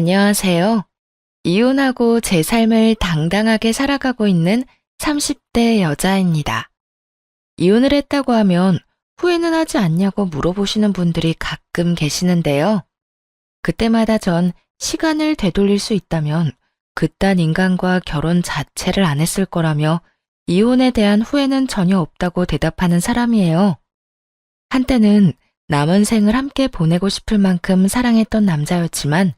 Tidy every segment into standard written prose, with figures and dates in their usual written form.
안녕하세요. 이혼하고 제 삶을 당당하게 살아가고 있는 30대 여자입니다. 이혼을 했다고 하면 후회는 하지 않냐고 물어보시는 분들이 가끔 계시는데요. 그때마다 전 시간을 되돌릴 수 있다면 그딴 인간과 결혼 자체를 안 했을 거라며 이혼에 대한 후회는 전혀 없다고 대답하는 사람이에요. 한때는 남은 생을 함께 보내고 싶을 만큼 사랑했던 남자였지만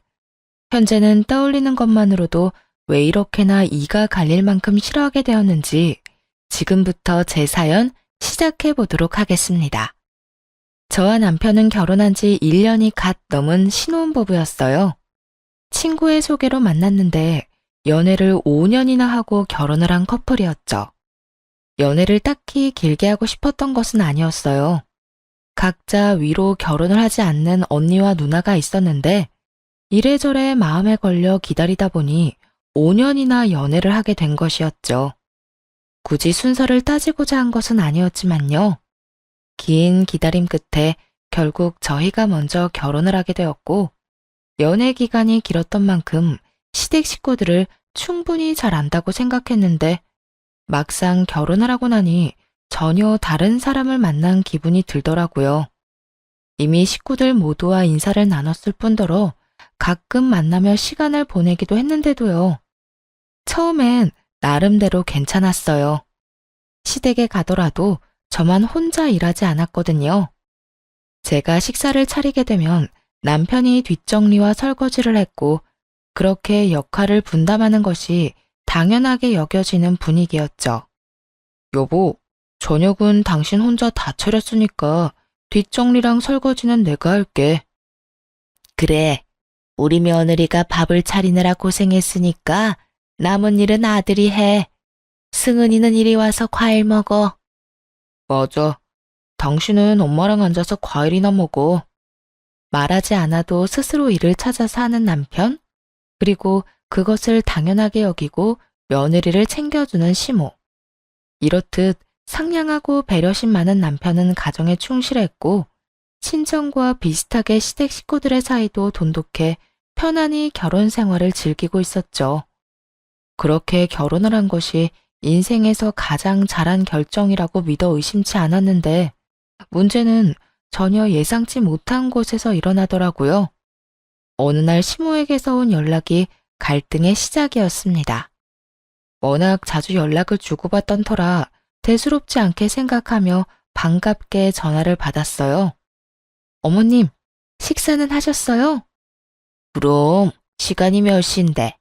현재는 떠올리는 것만으로도 왜 이렇게나 이가 갈릴 만큼 싫어하게 되었는지 지금부터 제 사연 시작해 보도록 하겠습니다. 저와 남편은 결혼한 지 1년이 갓 넘은 신혼부부였어요. 친구의 소개로 만났는데 연애를 5년이나 하고 결혼을 한 커플이었죠. 연애를 딱히 길게 하고 싶었던 것은 아니었어요. 각자 위로 결혼을 하지 않는 언니와 누나가 있었는데 이래저래 마음에 걸려 기다리다 보니 5년이나 연애를 하게 된 것이었죠. 굳이 순서를 따지고자 한 것은 아니었지만요. 긴 기다림 끝에 결국 저희가 먼저 결혼을 하게 되었고 연애 기간이 길었던 만큼 시댁 식구들을 충분히 잘 안다고 생각했는데 막상 결혼을 하고 나니 전혀 다른 사람을 만난 기분이 들더라고요. 이미 식구들 모두와 인사를 나눴을 뿐더러 가끔 만나며 시간을 보내기도 했는데도요. 처음엔 나름대로 괜찮았어요. 시댁에 가더라도 저만 혼자 일하지 않았거든요. 제가 식사를 차리게 되면 남편이 뒷정리와 설거지를 했고 그렇게 역할을 분담하는 것이 당연하게 여겨지는 분위기였죠. 여보, 저녁은 당신 혼자 다 차렸으니까 뒷정리랑 설거지는 내가 할게. 그래, 우리 며느리가 밥을 차리느라 고생했으니까 남은 일은 아들이 해. 승은이는 이리 와서 과일 먹어. 맞아. 당신은 엄마랑 앉아서 과일이나 먹어. 말하지 않아도 스스로 일을 찾아서 하는 남편, 그리고 그것을 당연하게 여기고 며느리를 챙겨주는 시모. 이렇듯 상냥하고 배려심 많은 남편은 가정에 충실했고 친정과 비슷하게 시댁 식구들의 사이도 돈독해 편안히 결혼 생활을 즐기고 있었죠. 그렇게 결혼을 한 것이 인생에서 가장 잘한 결정이라고 믿어 의심치 않았는데 문제는 전혀 예상치 못한 곳에서 일어나더라고요. 어느 날 시모에게서 온 연락이 갈등의 시작이었습니다. 워낙 자주 연락을 주고받던 터라 대수롭지 않게 생각하며 반갑게 전화를 받았어요. 어머님, 식사는 하셨어요? 그럼 시간이 몇 시인데?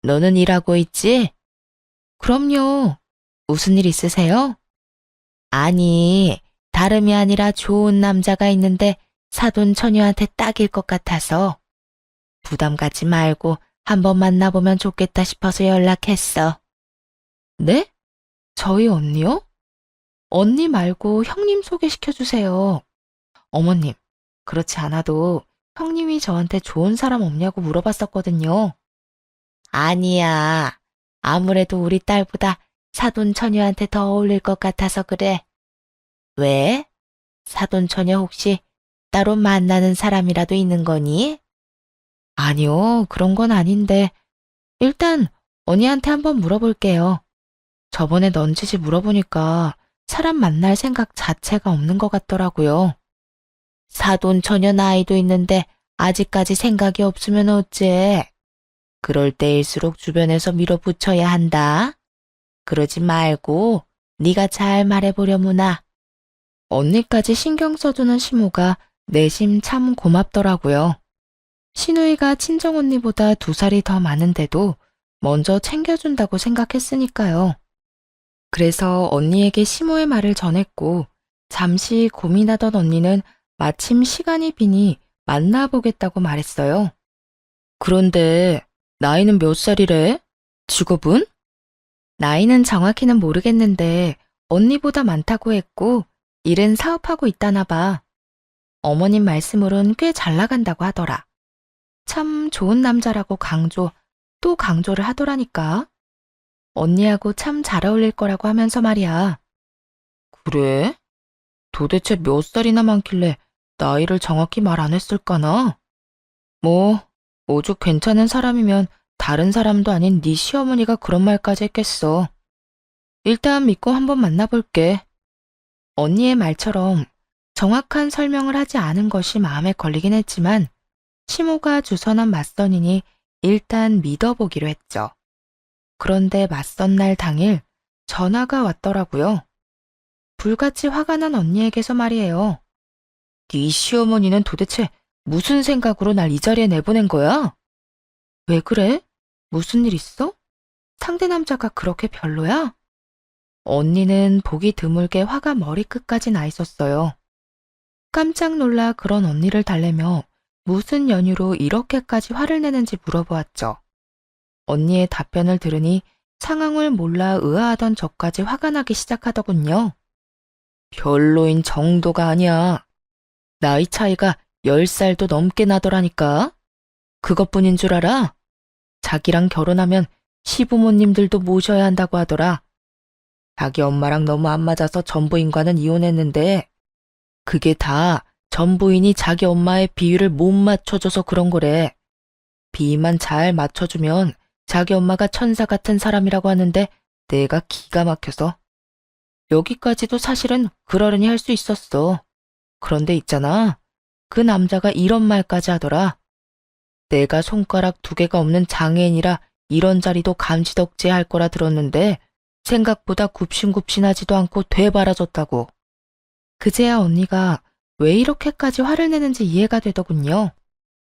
너는 일하고 있지? 그럼요. 무슨 일 있으세요? 아니, 다름이 아니라 좋은 남자가 있는데 사돈 처녀한테 딱일 것 같아서 부담 갖지 말고 한번 만나보면 좋겠다 싶어서 연락했어. 네? 저희 언니요? 언니 말고 형님 소개시켜주세요. 어머님, 그렇지 않아도 형님이 저한테 좋은 사람 없냐고 물어봤었거든요. 아니야. 아무래도 우리 딸보다 사돈 처녀한테 더 어울릴 것 같아서 그래. 왜? 사돈 처녀 혹시 따로 만나는 사람이라도 있는 거니? 아니요, 그런 건 아닌데 일단 언니한테 한번 물어볼게요. 저번에 넌지시 물어보니까 사람 만날 생각 자체가 없는 것 같더라고요. 사돈 처녀 나이도 있는데 아직까지 생각이 없으면 어째? 그럴 때일수록 주변에서 밀어붙여야 한다. 그러지 말고 네가 잘 말해보려무나. 언니까지 신경 써주는 시모가 내심 참 고맙더라고요. 시누이가 친정언니보다 2살이 더 많은데도 먼저 챙겨준다고 생각했으니까요. 그래서 언니에게 시모의 말을 전했고 잠시 고민하던 언니는 마침 시간이 비니 만나보겠다고 말했어요. 그런데 나이는 몇 살이래? 직업은? 나이는 정확히는 모르겠는데 언니보다 많다고 했고 일은 사업하고 있다나 봐. 어머님 말씀으론 꽤 잘 나간다고 하더라. 참 좋은 남자라고 또 강조를 하더라니까. 언니하고 참 잘 어울릴 거라고 하면서 말이야. 그래? 도대체 몇 살이나 많길래 나이를 정확히 말 안 했을까나? 뭐, 오죽 괜찮은 사람이면 다른 사람도 아닌 네 시어머니가 그런 말까지 했겠어. 일단 믿고 한번 만나볼게. 언니의 말처럼 정확한 설명을 하지 않은 것이 마음에 걸리긴 했지만 시모가 주선한 맞선이니 일단 믿어보기로 했죠. 그런데 맞선 날 당일 전화가 왔더라고요. 불같이 화가 난 언니에게서 말이에요. 네 시어머니는 도대체 무슨 생각으로 날 이 자리에 내보낸 거야? 왜 그래? 무슨 일 있어? 상대 남자가 그렇게 별로야? 언니는 보기 드물게 화가 머리끝까지 나 있었어요. 깜짝 놀라 그런 언니를 달래며 무슨 연유로 이렇게까지 화를 내는지 물어보았죠. 언니의 답변을 들으니 상황을 몰라 의아하던 저까지 화가 나기 시작하더군요. 별로인 정도가 아니야. 나이 차이가 10살도 넘게 나더라니까. 그것뿐인 줄 알아? 자기랑 결혼하면 시부모님들도 모셔야 한다고 하더라. 자기 엄마랑 너무 안 맞아서 전부인과는 이혼했는데 그게 다 전부인이 자기 엄마의 비위를 못 맞춰줘서 그런 거래. 비위만 잘 맞춰주면 자기 엄마가 천사 같은 사람이라고 하는데 내가 기가 막혀서. 여기까지도 사실은 그러려니 할 수 있었어. 그런데 있잖아. 그 남자가 이런 말까지 하더라. 내가 손가락 2개가 없는 장애인이라 이런 자리도 감지덕지에 할 거라 들었는데 생각보다 굽신굽신하지도 않고 되바라졌다고. 그제야 언니가 왜 이렇게까지 화를 내는지 이해가 되더군요.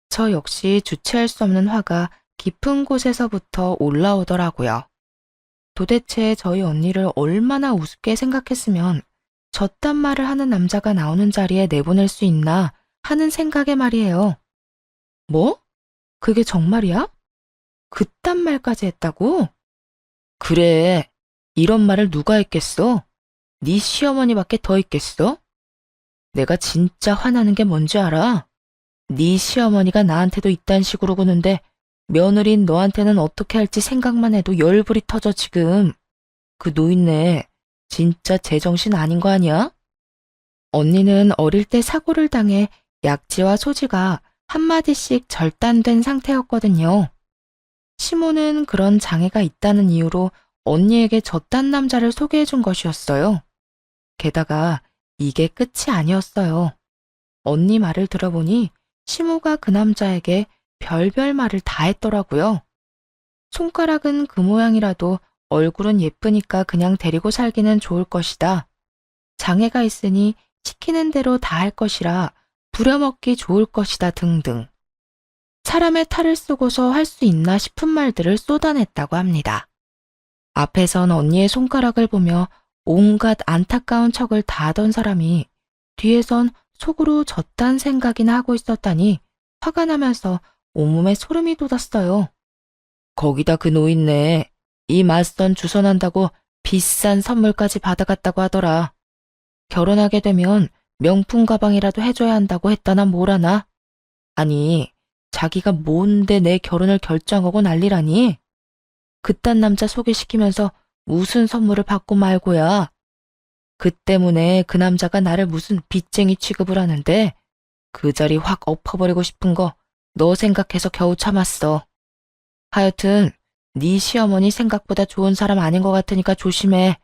저 역시 주체할 수 없는 화가 깊은 곳에서부터 올라오더라고요. 도대체 저희 언니를 얼마나 우습게 생각했으면 저딴 말을 하는 남자가 나오는 자리에 내보낼 수 있나 하는 생각에 말이에요. 뭐? 그게 정말이야? 그딴 말까지 했다고? 그래. 이런 말을 누가 했겠어? 네 시어머니밖에 더 있겠어? 내가 진짜 화나는 게 뭔지 알아? 네 시어머니가 나한테도 이딴 식으로 구는데 며느리인 너한테는 어떻게 할지 생각만 해도 열불이 터져 지금. 그 노인네 진짜 제정신 아닌 거 아니야? 언니는 어릴 때 사고를 당해 약지와 소지가 한마디씩 절단된 상태였거든요. 시모는 그런 장애가 있다는 이유로 언니에게 저딴 남자를 소개해 준 것이었어요. 게다가 이게 끝이 아니었어요. 언니 말을 들어보니 시모가 그 남자에게 별별 말을 다 했더라고요. 손가락은 그 모양이라도 얼굴은 예쁘니까 그냥 데리고 살기는 좋을 것이다. 장애가 있으니 시키는 대로 다 할 것이라 부려먹기 좋을 것이다 등등. 사람의 탈을 쓰고서 할 수 있나 싶은 말들을 쏟아냈다고 합니다. 앞에선 언니의 손가락을 보며 온갖 안타까운 척을 다 하던 사람이 뒤에선 속으로 저딴 생각이나 하고 있었다니 화가 나면서 온몸에 소름이 돋았어요. 거기다 그 노인네 이 맞선 주선한다고 비싼 선물까지 받아갔다고 하더라. 결혼하게 되면 명품 가방이라도 해줘야 한다고 했다나 뭐라나. 아니 자기가 뭔데 내 결혼을 결정하고 난리라니. 그딴 남자 소개시키면서 무슨 선물을 받고 말고야. 그 때문에 그 남자가 나를 무슨 빚쟁이 취급을 하는데 그 자리 확 엎어버리고 싶은 거 너 생각해서 겨우 참았어. 하여튼 네 시어머니 생각보다 좋은 사람 아닌 것 같으니까 조심해.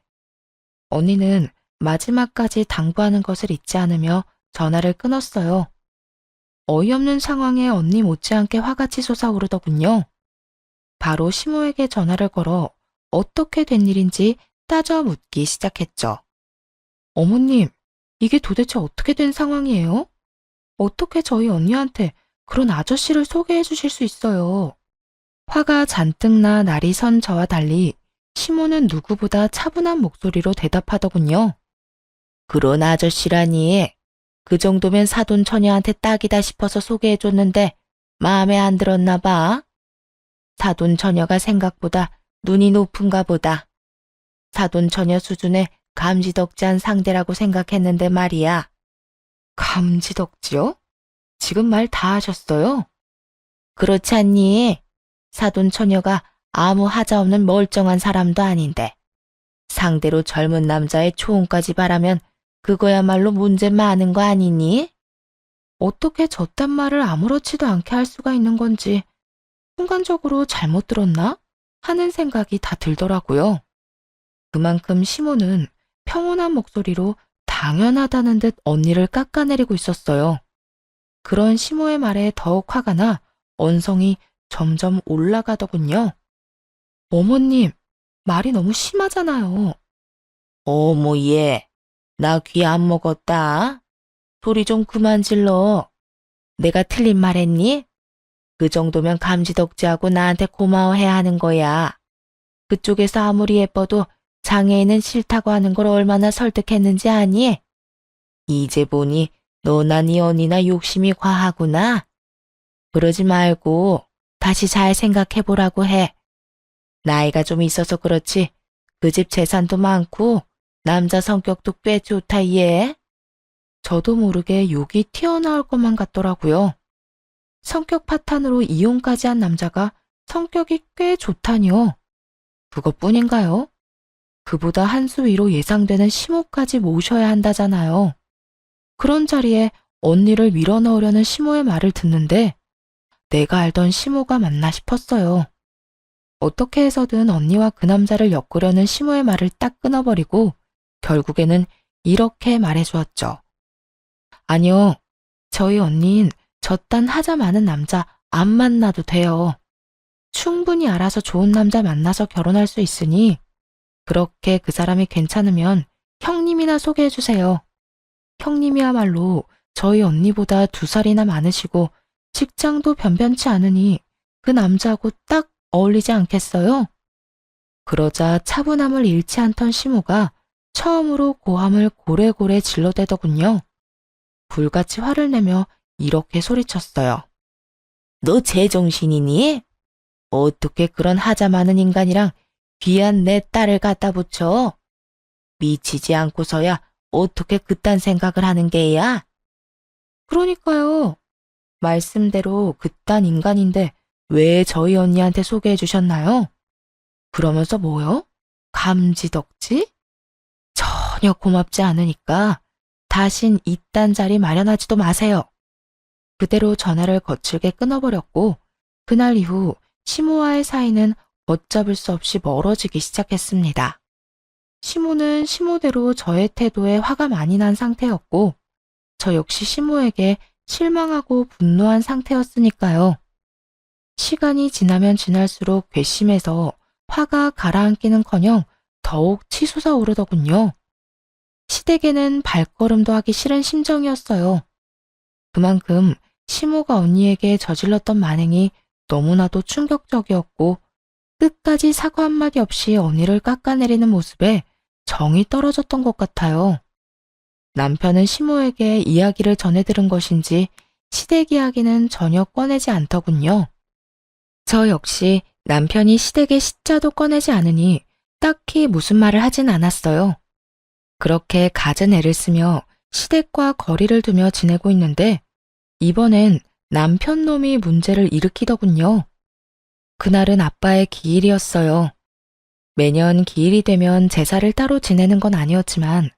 언니는 마지막까지 당부하는 것을 잊지 않으며 전화를 끊었어요. 어이없는 상황에 언니 못지않게 화같이 솟아오르더군요. 바로 시모에게 전화를 걸어 어떻게 된 일인지 따져 묻기 시작했죠. 어머님, 이게 도대체 어떻게 된 상황이에요? 어떻게 저희 언니한테 그런 아저씨를 소개해 주실 수 있어요? 화가 잔뜩 나 날이 선 저와 달리 시모는 누구보다 차분한 목소리로 대답하더군요. 그런 아저씨라니. 그 정도면 사돈 처녀한테 딱이다 싶어서 소개해 줬는데 마음에 안 들었나 봐. 사돈 처녀가 생각보다 눈이 높은가 보다. 사돈 처녀 수준의 감지덕지한 상대라고 생각했는데 말이야. 감지덕지요? 지금 말 다 하셨어요? 그렇지 않니? 사돈 처녀가 아무 하자 없는 멀쩡한 사람도 아닌데 상대로 젊은 남자의 초혼까지 바라면 그거야말로 문제 많은 거 아니니? 어떻게 저딴 말을 아무렇지도 않게 할 수가 있는 건지 순간적으로 잘못 들었나? 하는 생각이 다 들더라고요. 그만큼 시모는 평온한 목소리로 당연하다는 듯 언니를 깎아내리고 있었어요. 그런 시모의 말에 더욱 화가 나 언성이 점점 올라가더군요. 어머님, 말이 너무 심하잖아요. 어머 얘, 나 귀 안 먹었다. 소리 좀 그만 질러. 내가 틀린 말 했니? 그 정도면 감지덕지하고 나한테 고마워해야 하는 거야. 그쪽에서 아무리 예뻐도 장애인은 싫다고 하는 걸 얼마나 설득했는지 아니? 이제 보니 너나 네 언니나 욕심이 과하구나. 그러지 말고 다시 잘 생각해보라고 해. 나이가 좀 있어서 그렇지 그 집 재산도 많고 남자 성격도 꽤 좋다 얘. 저도 모르게 욕이 튀어나올 것만 같더라고요. 성격 파탄으로 이혼까지 한 남자가 성격이 꽤 좋다니요. 그것뿐인가요? 그보다 한 수 위로 예상되는 시모까지 모셔야 한다잖아요. 그런 자리에 언니를 밀어넣으려는 시모의 말을 듣는데 내가 알던 시모가 맞나 싶었어요. 어떻게 해서든 언니와 그 남자를 엮으려는 시모의 말을 딱 끊어버리고 결국에는 이렇게 말해주었죠. 아니요, 저희 언니는 저딴 하자 많은 남자 안 만나도 돼요. 충분히 알아서 좋은 남자 만나서 결혼할 수 있으니 그렇게 그 사람이 괜찮으면 형님이나 소개해주세요. 형님이야말로 저희 언니보다 2살이나 많으시고 직장도 변변치 않으니 그 남자하고 딱 어울리지 않겠어요? 그러자 차분함을 잃지 않던 시모가 처음으로 고함을 고래고래 질러대더군요. 불같이 화를 내며 이렇게 소리쳤어요. 너 제정신이니? 어떻게 그런 하자 많은 인간이랑 귀한 내 딸을 갖다 붙여? 미치지 않고서야 어떻게 그딴 생각을 하는 게야? 그러니까요. 말씀대로 그딴 인간인데 왜 저희 언니한테 소개해 주셨나요? 그러면서 뭐요? 감지덕지? 전혀 고맙지 않으니까 다신 이딴 자리 마련하지도 마세요. 그대로 전화를 거칠게 끊어버렸고 그날 이후 시모와의 사이는 걷잡을 수 없이 멀어지기 시작했습니다. 시모는 시모대로 저의 태도에 화가 많이 난 상태였고 저 역시 시모에게 실망하고 분노한 상태였으니까요. 시간이 지나면 지날수록 괘씸해서 화가 가라앉기는커녕 더욱 치솟아 오르더군요. 시댁에는 발걸음도 하기 싫은 심정이었어요. 그만큼 시모가 언니에게 저질렀던 만행이 너무나도 충격적이었고 끝까지 사과 한마디 없이 언니를 깎아내리는 모습에 정이 떨어졌던 것 같아요. 남편은 시모에게 이야기를 전해들은 것인지 시댁 이야기는 전혀 꺼내지 않더군요. 저 역시 남편이 시댁의 시자도 꺼내지 않으니 딱히 무슨 말을 하진 않았어요. 그렇게 갖은 애를 쓰며 시댁과 거리를 두며 지내고 있는데 이번엔 남편 놈이 문제를 일으키더군요. 그날은 아빠의 기일이었어요. 매년 기일이 되면 제사를 따로 지내는 건 아니었지만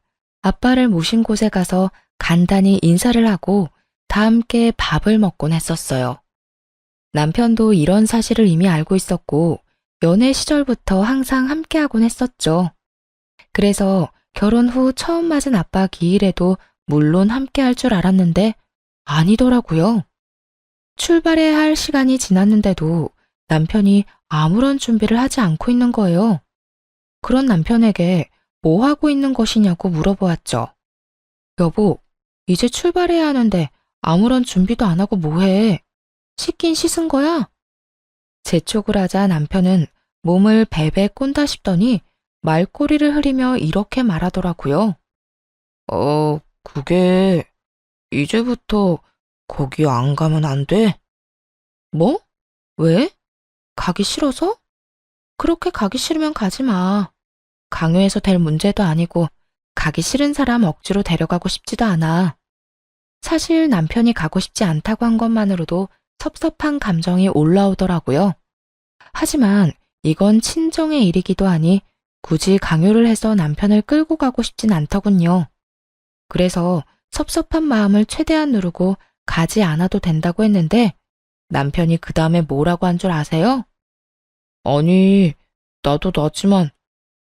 아빠를 모신 곳에 가서 간단히 인사를 하고 다 함께 밥을 먹곤 했었어요. 남편도 이런 사실을 이미 알고 있었고 연애 시절부터 항상 함께하곤 했었죠. 그래서 결혼 후 처음 맞은 아빠 기일에도 물론 함께할 줄 알았는데 아니더라고요. 출발해야 할 시간이 지났는데도 남편이 아무런 준비를 하지 않고 있는 거예요. 그런 남편에게 뭐 하고 있는 것이냐고 물어보았죠. 여보, 이제 출발해야 하는데 아무런 준비도 안 하고 뭐해? 씻긴 씻은 거야? 재촉을 하자 남편은 몸을 베베 꼰다 싶더니 말꼬리를 흐리며 이렇게 말하더라고요. 그게 이제부터 거기 안 가면 안 돼? 뭐? 왜? 가기 싫어서? 그렇게 가기 싫으면 가지 마. 강요해서 될 문제도 아니고 가기 싫은 사람 억지로 데려가고 싶지도 않아. 사실 남편이 가고 싶지 않다고 한 것만으로도 섭섭한 감정이 올라오더라고요. 하지만 이건 친정의 일이기도 하니 굳이 강요를 해서 남편을 끌고 가고 싶진 않더군요. 그래서 섭섭한 마음을 최대한 누르고 가지 않아도 된다고 했는데 남편이 그 다음에 뭐라고 한 줄 아세요? 아니, 나도 나지만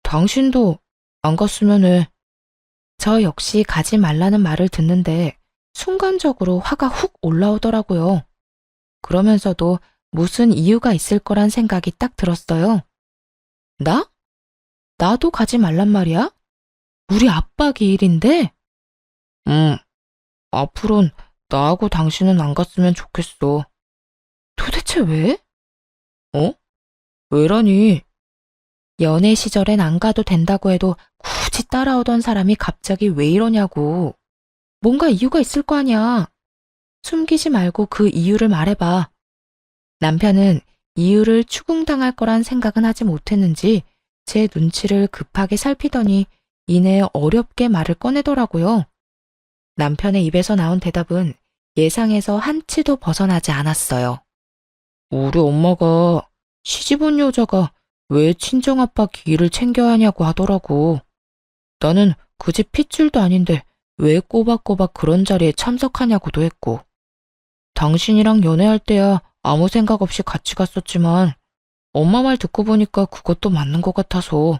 당신도 안 갔으면 해. 저 역시 가지 말라는 말을 듣는데 순간적으로 화가 훅 올라오더라고요. 그러면서도 무슨 이유가 있을 거란 생각이 딱 들었어요. 나? 나도 가지 말란 말이야? 우리 아빠 기일인데? 앞으론 나하고 당신은 안 갔으면 좋겠어. 도대체 왜? 어? 왜라니? 연애 시절엔 안 가도 된다고 해도 굳이 따라오던 사람이 갑자기 왜 이러냐고. 뭔가 이유가 있을 거 아니야. 숨기지 말고 그 이유를 말해봐. 남편은 이유를 추궁당할 거란 생각은 하지 못했는지 제 눈치를 급하게 살피더니 이내 어렵게 말을 꺼내더라고요. 남편의 입에서 나온 대답은 예상에서 한치도 벗어나지 않았어요. 우리 엄마가 시집 온 여자가 왜 친정아빠 기일을 챙겨야 하냐고 하더라고. 나는 그 집 핏줄도 아닌데 왜 꼬박꼬박 그런 자리에 참석하냐고도 했고. 당신이랑 연애할 때야 아무 생각 없이 같이 갔었지만 엄마 말 듣고 보니까 그것도 맞는 것 같아서.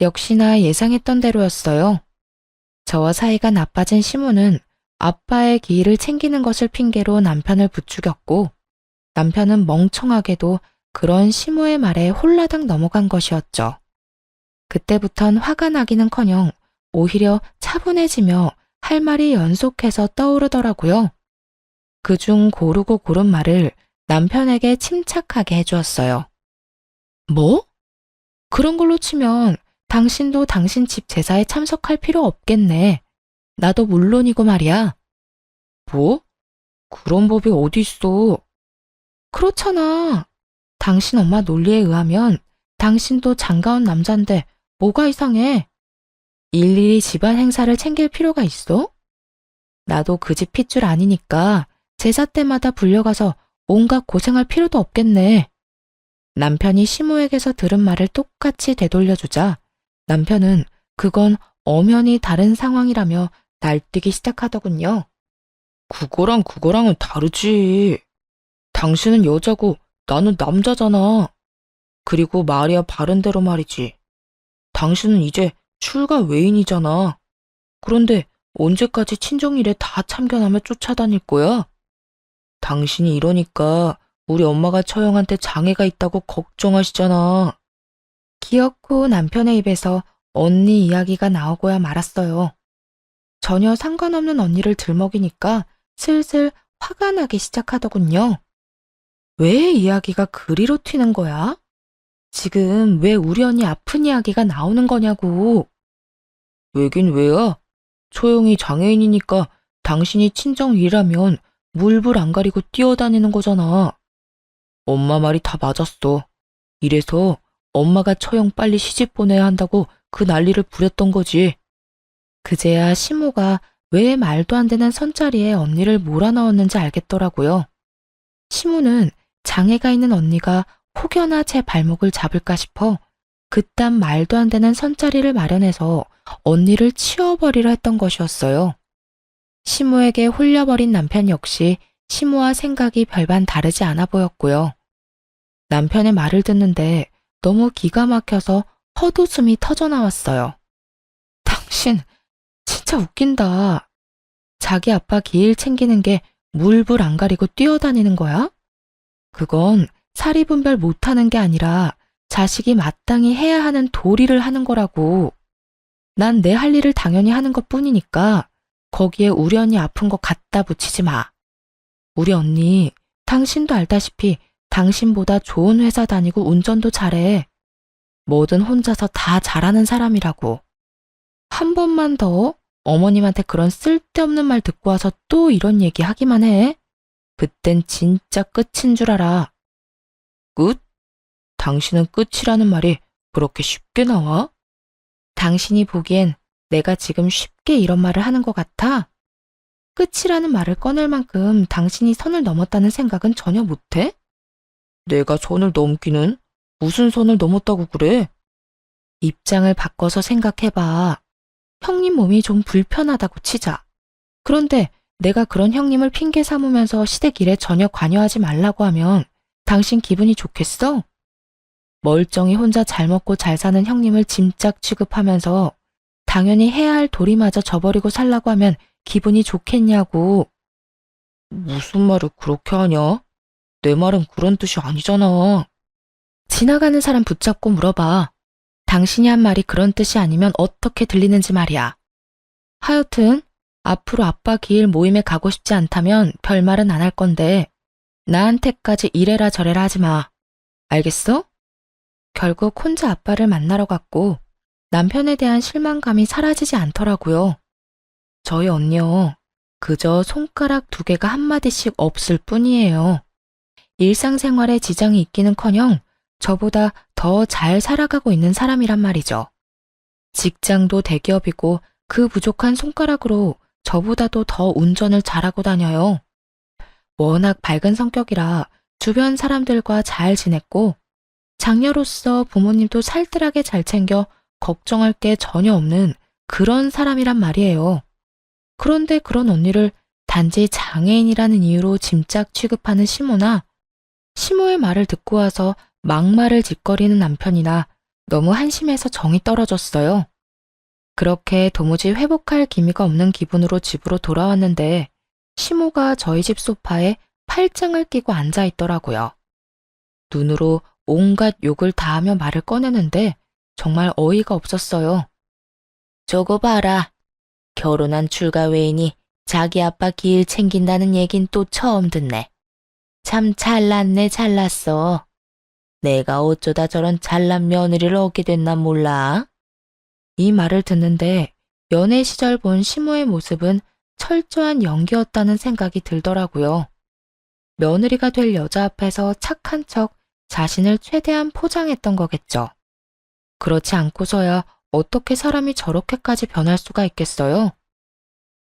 역시나 예상했던 대로였어요. 저와 사이가 나빠진 시무는 아빠의 기일을 챙기는 것을 핑계로 남편을 부추겼고 남편은 멍청하게도 그런 시무의 말에 홀라당 넘어간 것이었죠. 그때부턴 화가 나기는커녕 오히려 차분해지며 할 말이 연속해서 떠오르더라고요. 그중 고르고 고른 말을 남편에게 침착하게 해주었어요. 뭐? 그런 걸로 치면 당신도 당신 집 제사에 참석할 필요 없겠네. 나도 물론이고 말이야. 뭐? 그런 법이 어디 있어? 그렇잖아. 당신 엄마 논리에 의하면 당신도 장가온 남잔데 뭐가 이상해? 일일이 집안 행사를 챙길 필요가 있어? 나도 그 집 핏줄 아니니까 제사 때마다 불려가서 온갖 고생할 필요도 없겠네. 남편이 시모에게서 들은 말을 똑같이 되돌려주자 남편은 그건 엄연히 다른 상황이라며 날뛰기 시작하더군요. 그거랑은 다르지. 당신은 여자고 나는 남자잖아. 그리고 말이야 바른 대로 말이지. 당신은 이제 출가 외인이잖아. 그런데 언제까지 친정일에 다 참견하며 쫓아다닐 거야? 당신이 이러니까 우리 엄마가 처형한테 장애가 있다고 걱정하시잖아. 기어코 남편의 입에서 언니 이야기가 나오고야 말았어요. 전혀 상관없는 언니를 들먹이니까 슬슬 화가 나기 시작하더군요. 왜 이야기가 그리로 튀는 거야? 지금 왜 우리 언니 아픈 이야기가 나오는 거냐고. 왜긴 왜야? 초영이 장애인이니까 당신이 친정일이라면 물불 안 가리고 뛰어다니는 거잖아. 엄마 말이 다 맞았어. 이래서 엄마가 처형 빨리 시집 보내야 한다고 그 난리를 부렸던 거지. 그제야 시모가 왜 말도 안 되는 선자리에 언니를 몰아넣었는지 알겠더라고요. 시모는 장애가 있는 언니가 혹여나 제 발목을 잡을까 싶어 그딴 말도 안 되는 선자리를 마련해서 언니를 치워버리려 했던 것이었어요. 시모에게 홀려버린 남편 역시 시모와 생각이 별반 다르지 않아 보였고요. 남편의 말을 듣는데 너무 기가 막혀서 헛웃음이 터져나왔어요. 당신 진짜 웃긴다. 자기 아빠 기일 챙기는 게 물불 안 가리고 뛰어다니는 거야? 그건 사리 분별 못하는 게 아니라 자식이 마땅히 해야 하는 도리를 하는 거라고. 난 내 할 일을 당연히 하는 것 뿐이니까 거기에 우리 언니 아픈 거 갖다 붙이지 마. 우리 언니, 당신도 알다시피 당신보다 좋은 회사 다니고 운전도 잘해. 뭐든 혼자서 다 잘하는 사람이라고. 한 번만 더 어머님한테 그런 쓸데없는 말 듣고 와서 또 이런 얘기 하기만 해. 그땐 진짜 끝인 줄 알아. 끝? 당신은 끝이라는 말이 그렇게 쉽게 나와? 당신이 보기엔 내가 지금 쉽게 이런 말을 하는 것 같아? 끝이라는 말을 꺼낼 만큼 당신이 선을 넘었다는 생각은 전혀 못해? 내가 선을 넘기는? 무슨 선을 넘었다고 그래? 입장을 바꿔서 생각해봐. 형님 몸이 좀 불편하다고 치자. 그런데 내가 그런 형님을 핑계 삼으면서 시댁 일에 전혀 관여하지 말라고 하면 당신 기분이 좋겠어? 멀쩡히 혼자 잘 먹고 잘 사는 형님을 짐짝 취급하면서 당연히 해야 할 도리마저 저버리고 살라고 하면 기분이 좋겠냐고. 무슨 말을 그렇게 하냐? 내 말은 그런 뜻이 아니잖아. 지나가는 사람 붙잡고 물어봐. 당신이 한 말이 그런 뜻이 아니면 어떻게 들리는지 말이야. 하여튼 앞으로 아빠 기일 모임에 가고 싶지 않다면 별말은 안 할 건데 나한테까지 이래라 저래라 하지 마. 알겠어? 결국 혼자 아빠를 만나러 갔고 남편에 대한 실망감이 사라지지 않더라고요. 저희 언니요. 그저 손가락 2개가 한마디씩 없을 뿐이에요. 일상생활에 지장이 있기는커녕 저보다 더 잘 살아가고 있는 사람이란 말이죠. 직장도 대기업이고 그 부족한 손가락으로 저보다도 더 운전을 잘하고 다녀요. 워낙 밝은 성격이라 주변 사람들과 잘 지냈고 장녀로서 부모님도 살뜰하게 잘 챙겨 걱정할 게 전혀 없는 그런 사람이란 말이에요. 그런데 그런 언니를 단지 장애인이라는 이유로 짐짝 취급하는 시모나 시모의 말을 듣고 와서 막말을 짓거리는 남편이나 너무 한심해서 정이 떨어졌어요. 그렇게 도무지 회복할 기미가 없는 기분으로 집으로 돌아왔는데 시모가 저희 집 소파에 팔짱을 끼고 앉아 있더라고요. 눈으로 온갖 욕을 다하며 말을 꺼내는데 정말 어이가 없었어요. 저거 봐라. 결혼한 출가 외인이 자기 아빠 기일 챙긴다는 얘긴 또 처음 듣네. 참 잘났네 잘났어. 내가 어쩌다 저런 잘난 며느리를 얻게 됐나 몰라. 이 말을 듣는데 연애 시절 본 시모의 모습은 철저한 연기였다는 생각이 들더라고요. 며느리가 될 여자 앞에서 착한 척 자신을 최대한 포장했던 거겠죠. 그렇지 않고서야 어떻게 사람이 저렇게까지 변할 수가 있겠어요?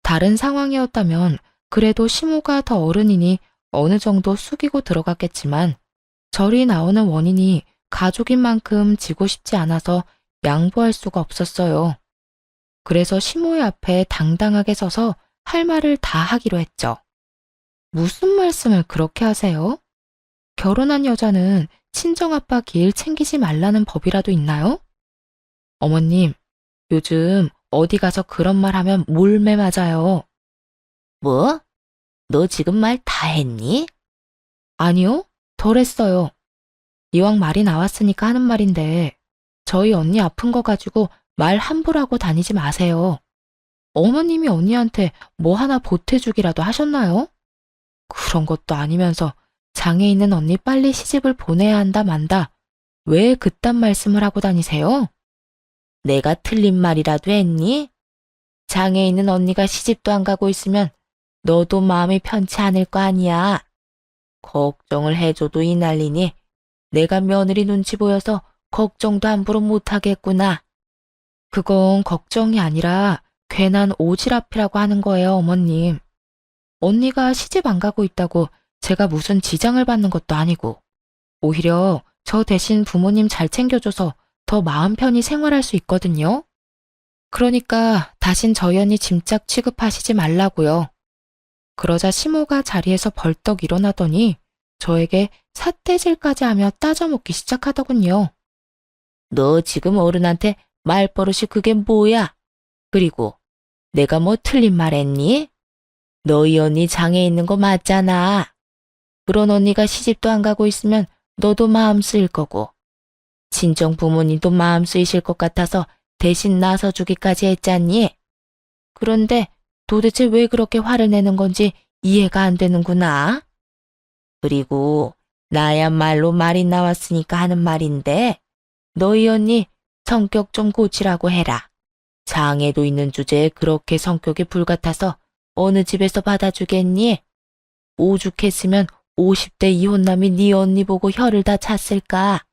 다른 상황이었다면 그래도 시모가 더 어른이니 어느 정도 숙이고 들어갔겠지만 절이 나오는 원인이 가족인 만큼 지고 싶지 않아서 양보할 수가 없었어요. 그래서 시모의 앞에 당당하게 서서 할 말을 다 하기로 했죠. 무슨 말씀을 그렇게 하세요? 결혼한 여자는 친정아빠 길 챙기지 말라는 법이라도 있나요? 어머님, 요즘 어디 가서 그런 말 하면 몰매 맞아요. 뭐? 너 지금 말 다 했니? 아니요, 덜 했어요. 이왕 말이 나왔으니까 하는 말인데 저희 언니 아픈 거 가지고 말 함부로 하고 다니지 마세요. 어머님이 언니한테 뭐 하나 보태주기라도 하셨나요? 그런 것도 아니면서 장애 있는 언니 빨리 시집을 보내야 한다 만다. 왜 그딴 말씀을 하고 다니세요? 내가 틀린 말이라도 했니? 장애 있는 언니가 시집도 안 가고 있으면 너도 마음이 편치 않을 거 아니야. 걱정을 해줘도 이 난리니 내가 며느리 눈치 보여서 걱정도 함부로 못하겠구나. 그건 걱정이 아니라 괜한 오지랖이라고 하는 거예요, 어머님. 언니가 시집 안 가고 있다고 제가 무슨 지장을 받는 것도 아니고 오히려 저 대신 부모님 잘 챙겨줘서 더 마음 편히 생활할 수 있거든요. 그러니까 다신 저희 언니 짐짝 취급하시지 말라고요. 그러자 시모가 자리에서 벌떡 일어나더니 저에게 삿대질까지 하며 따져먹기 시작하더군요. 너 지금 어른한테 말버릇이 그게 뭐야? 그리고 내가 뭐 틀린 말 했니? 너희 언니 장애 있는 거 맞잖아. 그런 언니가 시집도 안 가고 있으면 너도 마음 쓰일 거고 친정 부모님도 마음 쓰이실 것 같아서 대신 나서주기까지 했잖니. 그런데 도대체 왜 그렇게 화를 내는 건지 이해가 안 되는구나. 그리고 나야말로 말이 나왔으니까 하는 말인데 너희 언니 성격 좀 고치라고 해라. 장애도 있는 주제에 그렇게 성격이 불같아서 어느 집에서 받아주겠니? 오죽했으면 50대 이혼남이 네 언니 보고 혀를 다 찼을까?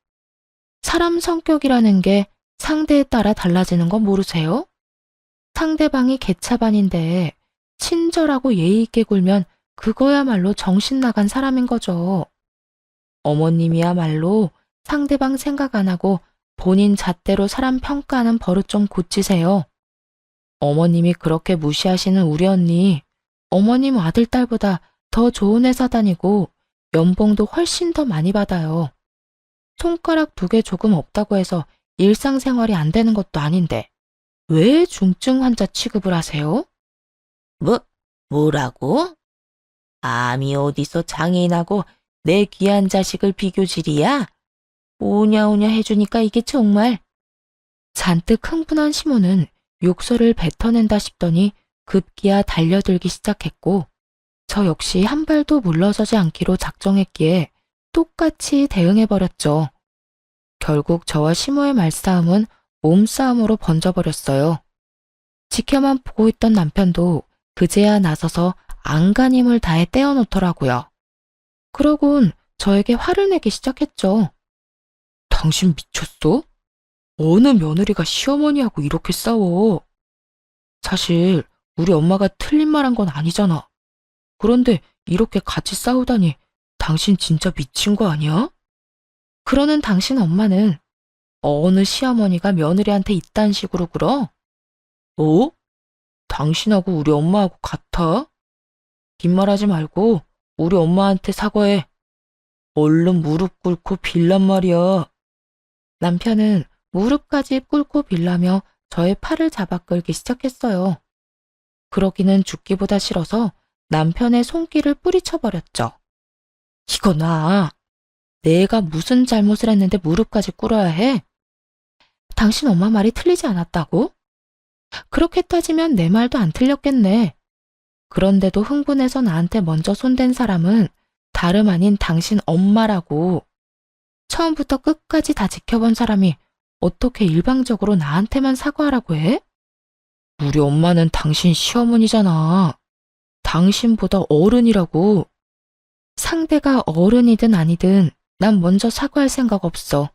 사람 성격이라는 게 상대에 따라 달라지는 거 모르세요? 상대방이 개차반인데 친절하고 예의 있게 굴면 그거야말로 정신 나간 사람인 거죠. 어머님이야말로 상대방 생각 안 하고 본인 잣대로 사람 평가하는 버릇 좀 고치세요. 어머님이 그렇게 무시하시는 우리 언니 어머님 아들, 딸보다 더 좋은 회사 다니고 연봉도 훨씬 더 많이 받아요. 손가락 2개 조금 없다고 해서 일상생활이 안 되는 것도 아닌데 왜 중증 환자 취급을 하세요? 뭐라고? 감히 어디서 장애인하고 내 귀한 자식을 비교질이야? 오냐오냐 해주니까 이게 정말. 잔뜩 흥분한 시모는 욕설을 뱉어낸다 싶더니 급기야 달려들기 시작했고 저 역시 한 발도 물러서지 않기로 작정했기에 똑같이 대응해버렸죠. 결국 저와 시모의 말싸움은 몸싸움으로 번져버렸어요. 지켜만 보고 있던 남편도 그제야 나서서 안간힘을 다해 떼어놓더라고요. 그러곤 저에게 화를 내기 시작했죠. 당신 미쳤어? 어느 며느리가 시어머니하고 이렇게 싸워? 사실 우리 엄마가 틀린 말 한 건 아니잖아. 그런데 이렇게 같이 싸우다니 당신 진짜 미친 거 아니야? 그러는 당신 엄마는 어느 시어머니가 며느리한테 이딴 식으로 굴어? 어? 당신하고 우리 엄마하고 같아? 긴 말하지 말고 우리 엄마한테 사과해. 얼른 무릎 꿇고 빌란 말이야. 남편은 무릎까지 꿇고 빌라며 저의 팔을 잡아 끌기 시작했어요. 그러기는 죽기보다 싫어서 남편의 손길을 뿌리쳐버렸죠. 이거 나, 내가 무슨 잘못을 했는데 무릎까지 꿇어야 해? 당신 엄마 말이 틀리지 않았다고? 그렇게 따지면 내 말도 안 틀렸겠네. 그런데도 흥분해서 나한테 먼저 손댄 사람은 다름 아닌 당신 엄마라고. 처음부터 끝까지 다 지켜본 사람이 어떻게 일방적으로 나한테만 사과하라고 해? 우리 엄마는 당신 시어머니잖아. 당신보다 어른이라고. 상대가 어른이든 아니든 난 먼저 사과할 생각 없어.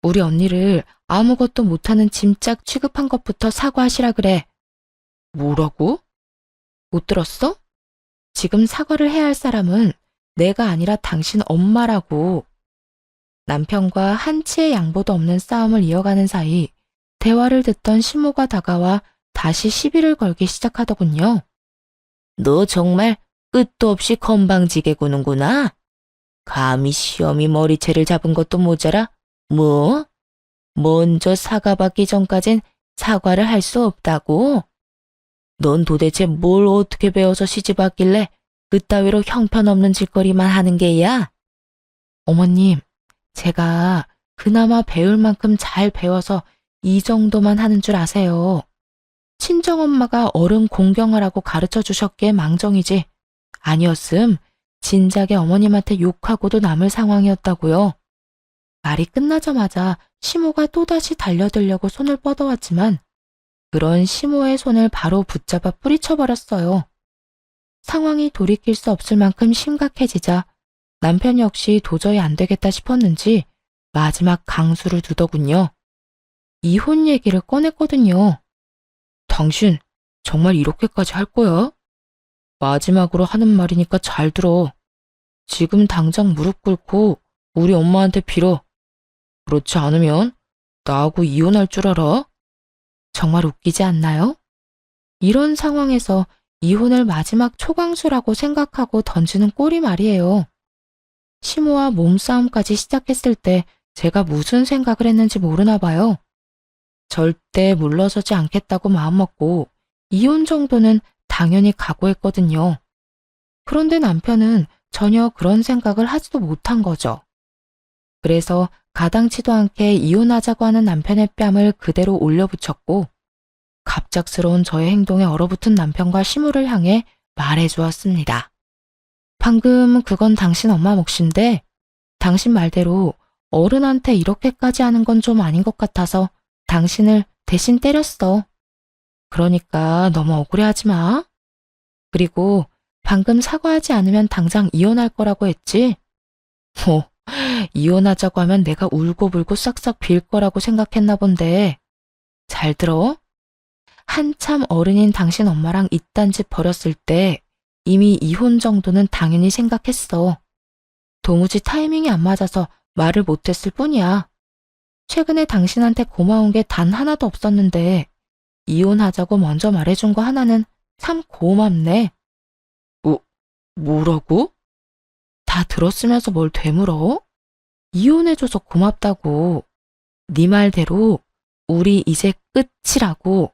우리 언니를 아무것도 못하는 짐짝 취급한 것부터 사과하시라 그래. 뭐라고? 못 들었어? 지금 사과를 해야 할 사람은 내가 아니라 당신 엄마라고. 남편과 한치의 양보도 없는 싸움을 이어가는 사이 대화를 듣던 시모가 다가와 다시 시비를 걸기 시작하더군요. 너 정말 끝도 없이 건방지게 구는구나. 감히 시어미 머리채를 잡은 것도 모자라. 뭐? 먼저 사과받기 전까진 사과를 할 수 없다고? 넌 도대체 뭘 어떻게 배워서 시집 왔길래 그따위로 형편없는 짓거리만 하는 게야? 어머님, 제가 그나마 배울 만큼 잘 배워서 이 정도만 하는 줄 아세요. 친정엄마가 어른 공경하라고 가르쳐 주셨기에 망정이지. 아니었음 진작에 어머님한테 욕하고도 남을 상황이었다고요. 말이 끝나자마자 시모가 또다시 달려들려고 손을 뻗어왔지만 그런 시모의 손을 바로 붙잡아 뿌리쳐버렸어요. 상황이 돌이킬 수 없을 만큼 심각해지자 남편 역시 도저히 안 되겠다 싶었는지 마지막 강수를 두더군요. 이혼 얘기를 꺼냈거든요. 당신 정말 이렇게까지 할 거야? 마지막으로 하는 말이니까 잘 들어. 지금 당장 무릎 꿇고 우리 엄마한테 빌어. 그렇지 않으면 나하고 이혼할 줄 알아? 정말 웃기지 않나요? 이런 상황에서 이혼을 마지막 초강수라고 생각하고 던지는 꼴이 말이에요. 시모와 몸싸움까지 시작했을 때 제가 무슨 생각을 했는지 모르나 봐요. 절대 물러서지 않겠다고 마음먹고 이혼 정도는 당연히 각오했거든요. 그런데 남편은 전혀 그런 생각을 하지도 못한 거죠. 그래서 가당치도 않게 이혼하자고 하는 남편의 뺨을 그대로 올려붙였고 갑작스러운 저의 행동에 얼어붙은 남편과 시모를 향해 말해주었습니다. 방금 그건 당신 엄마 몫인데 당신 말대로 어른한테 이렇게까지 하는 건 좀 아닌 것 같아서 당신을 대신 때렸어. 그러니까 너무 억울해하지 마. 그리고 방금 사과하지 않으면 당장 이혼할 거라고 했지? 이혼하자고 하면 내가 울고불고 싹싹 빌 거라고 생각했나 본데. 잘 들어. 한참 어른인 당신 엄마랑 이딴 짓 벌였을 때 이미 이혼 정도는 당연히 생각했어. 도무지 타이밍이 안 맞아서 말을 못했을 뿐이야. 최근에 당신한테 고마운 게 단 하나도 없었는데 이혼하자고 먼저 말해준 거 하나는 참 고맙네. 뭐라고? 다 들었으면서 뭘 되물어? 이혼해줘서 고맙다고. 네 말대로 우리 이제 끝이라고.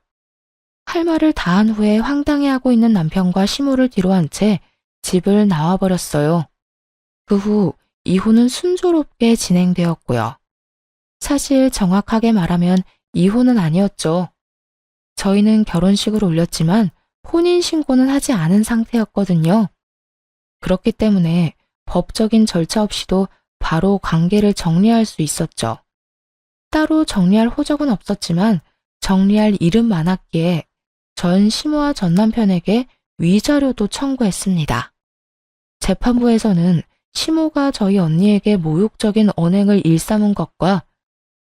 할 말을 다 한 후에 황당해하고 있는 남편과 시모를 뒤로한 채 집을 나와버렸어요. 그 후 이혼은 순조롭게 진행되었고요. 사실 정확하게 말하면 이혼은 아니었죠. 저희는 결혼식을 올렸지만 혼인신고는 하지 않은 상태였거든요. 그렇기 때문에 법적인 절차 없이도 바로 관계를 정리할 수 있었죠. 따로 정리할 호적은 없었지만 정리할 일은 많았기에 전 시모와 전 남편에게 위자료도 청구했습니다. 재판부에서는 시모가 저희 언니에게 모욕적인 언행을 일삼은 것과